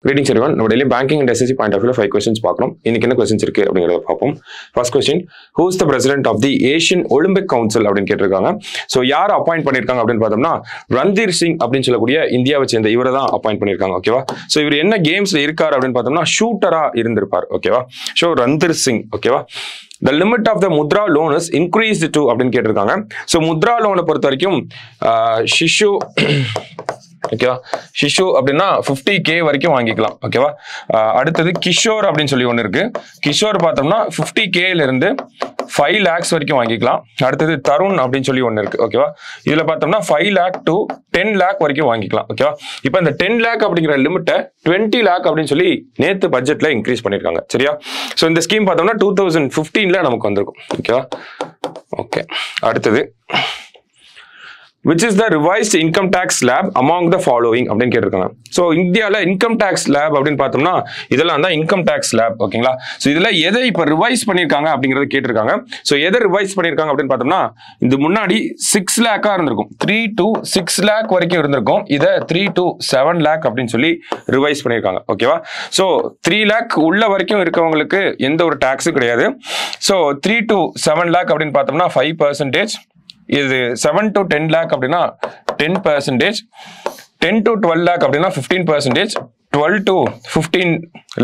Greetings everyone. நம்ம daily banking and SSC point of view 5 questions பார்க்கணும். இன்னைக்கு என்ன questions இருக்கு அப்படிங்கறத பார்ப்போம். First question, who is the president of the Asian Olympic Council அப்படினு கேட்டிருக்காங்க. சோ யார் அப்பாயிண்ட் பண்ணிருக்காங்க அப்படினு பார்த்தோம்னா ரந்தீர் சிங் அப்படினு சொல்லக்கூடிய இந்தியாவை சேர்ந்த இவரை தான் அப்பாயிண்ட் பண்ணிருக்காங்க. ஓகேவா? சோ இவர் என்ன கேம்ஸ்ல இருக்காரு அப்படினு பார்த்தோம்னா ஷூட்டரா இருந்திருப்பார். ஓகேவா? சோ ரந்தீர் சிங். ஓகேவா? The limit of the Mudra loan is increased to அப்படின்னு கேட்டிருக்காங்க. ஸோ முத்ரா லோனை பொறுத்த வரைக்கும் சிஷு ஓகேவா சிஷு அப்படின்னா 50K வரைக்கும் வாங்கிக்கலாம். ஓகேவா? அடுத்தது கிஷோர் அப்படின்னு சொல்லி ஒன்று இருக்கு. கிஷோர் பார்த்தோம்னா 50Kல இருந்து 5 lakhs வரைக்கும் வாங்கிக்கலாம். அடுத்தது தருண் அப்படின்னு சொல்லி ஒன்று இருக்கு. ஓகேவா? இதுல பார்த்தோம்னா 5 lakh to 10 lakh வரைக்கும் வாங்கிக்கலாம். ஓகேவா? இப்போ இந்த 10 lakh அப்படிங்கிற லிமிட்டை 20 lakh அப்படின்னு சொல்லி நேத்து பட்ஜெட்ல இன்க்ரீஸ் பண்ணிருக்காங்க. சரியா? ஸோ இந்த ஸ்கீம் பார்த்தோம்னா 2015ல நமக்கு வந்திருக்கும். ஓகேவா? ஓகே, அடுத்தது which is the revised income tax slab among the following அப்படின்னு கேட்டிருக்காங்க. ஸோ இந்தியாவில் இன்கம் டேக்ஸ் ஸ்லாப் அப்படின்னு பார்த்தோம்னா இதெல்லாம் தான் இன்கம் டேக்ஸ் ஸ்லாப். ஓகேங்களா? ஸோ இதில் எதை இப்போ ரிவைஸ் பண்ணியிருக்காங்க அப்படிங்கிறத கேட்டிருக்காங்க. ஸோ எதை ரிவைஸ் பண்ணியிருக்காங்க அப்படின்னு பார்த்தோம்னா இது முன்னாடி 6 lakh இருந்திருக்கும். 3 to 6 lakh வரைக்கும் இருந்திருக்கும். இதை 3 to 7 lakh அப்படின்னு சொல்லி ரிவைஸ் பண்ணியிருக்காங்க. ஓகேவா? ஸோ 3 lakh உள்ள வரைக்கும் இருக்கவங்களுக்கு எந்த ஒரு டேக்ஸும் கிடையாது. ஸோ 3 to 7 lakh அப்படின்னு பார்த்தோம்னா 5%. இது 7 to 10 lakh அப்படின்னா 10%, 10 to 12 lakh அப்படின்னா 15%, 12 to 15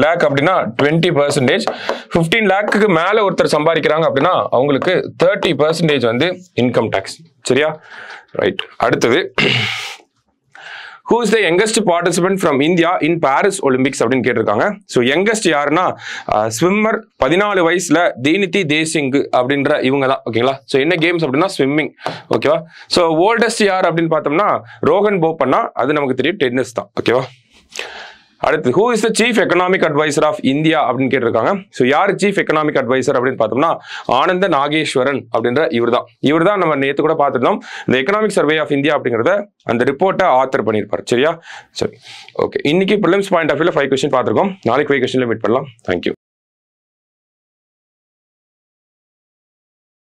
lakh அப்படின்னா 20%, 15 lakhக்கு மேல ஒருத்தர் சம்பாதிக்கிறாங்க அப்படின்னா அவங்களுக்கு 30% வந்து இன்கம் டேக்ஸ். சரியா? ரைட். அடுத்தது who is the youngest participant from India in Paris Olympics அப்படின்னு கேட்டிருக்காங்க. ஸோ யங்கஸ்ட் யாருன்னா ஸ்விம்மர் 14 வயசுல தீனிதி தேசிங் அப்படின்ற இவங்க தான். ஓகேங்களா? ஸோ என்ன கேம்ஸ் அப்படின்னா ஸ்விம்மிங். ஓகேவா? ஸோ ஓல்டஸ்ட் யார் அப்படின்னு பார்த்தோம்னா ரோஹன் போப்பண்ணா. அது நமக்கு தெரியும், டென்னிஸ் தான். ஓகேவா? அடுத்து who is the chief economic advisor of India அப்படின்னு கேட்டிருக்காங்க. ஸோ யார் சீஃப் எக்கனாமிக் அட்வைசர் அப்படின்னு பார்த்தோம்னா ஆனந்த நாகேஸ்வரன் அப்படின்ற இவர் தான் நம்ம நேற்று கூட பார்த்துருந்தோம். இந்த எக்கனாமிக் சர்வே ஆஃப் இந்தியா அப்படிங்கிறத அந்த ரிப்போர்ட்டை ஆத்தர் பண்ணியிருப்பார். சரியா? சரி, ஓகே. இன்னைக்கு ப்ரிலிம்ஸ் பாயிண்ட் ஆஃப் வியூல 5 கொஸ்டின் பார்த்துருக்கோம். நாளைக்கு 5 கொஸ்டின்ல மீட் பண்ணலாம். தேங்க்யூ.